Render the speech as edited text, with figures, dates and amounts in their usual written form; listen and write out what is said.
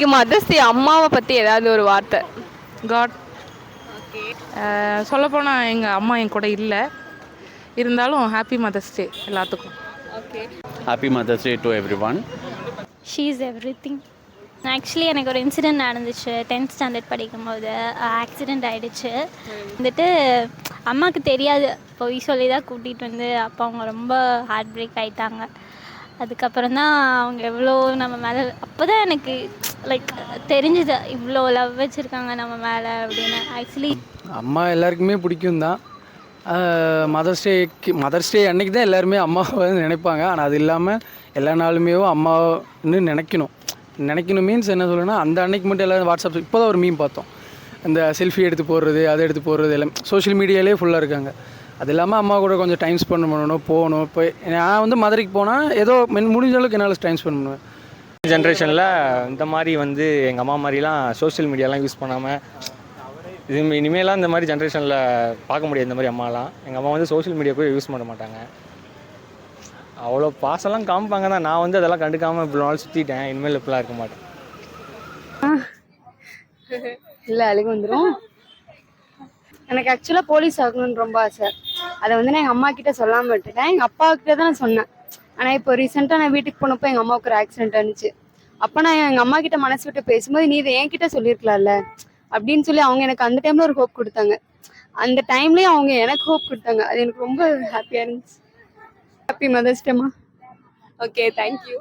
இன்னைக்கு mother's day, அம்மாவை பத்தி ஏதாவது ஒரு வார்த்தை. காட். சொல்லப்போனால் எங்கள் அம்மா என் கூட இல்லை, இருந்தாலும் ஹாப்பி மதர்ஸ் டே எல்லாத்துக்கும். Okay. Happy Mother's Day to everyone. She is every thing. Actually எனக்கு ஒரு இன்சிடெண்ட் நடந்துச்சு 10th ஸ்டாண்டர்ட் படிக்கும்போது. ஆக்சிடெண்ட் ஆகிடுச்சு. வந்துட்டு அம்மாவுக்கு தெரியாது, போய் சொல்லி தான் கூட்டிகிட்டு வந்து அப்போ அவங்க ரொம்ப ஹார்ட் பிரேக் ஆகிட்டாங்க. அதுக்கப்புறம் தான் அவங்க எவ்வளோ நம்ம மேலே, அப்போ தான் எனக்கு லைக் தெரிஞ்சுது இவ்வளோ லவ் வச்சுருக்காங்க நம்ம மேலே அப்படின்னு. ஆக்சுவலி அம்மா எல்லாருக்குமே பிடிக்கும் தான். மதர்ஸ் டே அன்னைக்கு தான் எல்லாருமே அம்மாவை வந்து நினைப்பாங்க. ஆனால் அது இல்லாமல் எல்லா நாளுமே அம்மான்னு நினைக்கணும் மீன்ஸ் என்ன சொல்லணும்னா, அந்த அன்னைக்கு மட்டும் எல்லோரும் வாட்ஸ்அப் இப்போ தான் ஒரு மீம் பார்த்தோம், அந்த செல்ஃபி எடுத்து போடுறது, அதை எடுத்து போடுறது எல்லாம் சோஷியல் மீடியாலே ஃபுல்லாக இருக்காங்க. அது இல்லாமல் அம்மா கூட கொஞ்சம் டைம் ஸ்பெண்ட் பண்ணணும், போகணும். இப்போ நான் வந்து மதுரைக்கு போனால் ஏதோ முடிஞ்ச அளவுக்கு என்னால் டைம் ஸ்பெண்ட் பண்ணுவேன். ஜென்ரேஷனில் இந்த மாதிரி வந்து எங்கள் அம்மா மாதிரிலாம் சோஷியல் மீடியாலாம் யூஸ் பண்ணாமல், இனிமேலாம் இந்த மாதிரி ஜென்ரேஷனில் பார்க்க முடியாது. இந்த மாதிரி அம்மாலாம் எங்கள் அம்மா வந்து சோஷியல் மீடியா கூட யூஸ் பண்ண மாட்டாங்க. அவ்வளோ பாசெல்லாம் காமிப்பாங்க தான். நான் வந்து அதெல்லாம் கண்டுக்காமல் இவ்வளோ நாள் சுற்றிட்டேன். இனிமேல் இப்படிலாம் இருக்க மாட்டேன். இல்லை அழுகு வந்துடும். எனக்கு ஆக்சுவலாக போலீஸ் ஆகணும்னு ரொம்ப ஆசை. அதை வந்து நான் எங்கள் அம்மா கிட்ட சொல்லாமல் விட்டுட்டேன். எங்கள் அப்பா கிட்ட தான் நான் சொன்னேன். ஆனால் இப்போ ரீசெண்டாக நான் வீட்டுக்கு போனப்போ எங்கள் அம்மாவுக்கு ஒரு ஆக்சிடென்ட் ஆனிச்சு. அப்போ நான் எங்கள் அம்மா கிட்ட மனசு விட்டு பேசும்போது, நீ இதை என்கிட்ட சொல்லியிருக்கலாம்ல அப்படின்னு சொல்லி அவங்க எனக்கு அந்த டைமில் ஒரு ஹோப் கொடுத்தாங்க. அந்த டைம்லேயே அவங்க எனக்கு ஹோப் கொடுத்தாங்க. அது எனக்கு ரொம்ப ஹாப்பியாக இருந்துச்சு. ஹாப்பி மதர்ஸ் டேமா. Okay, thank you.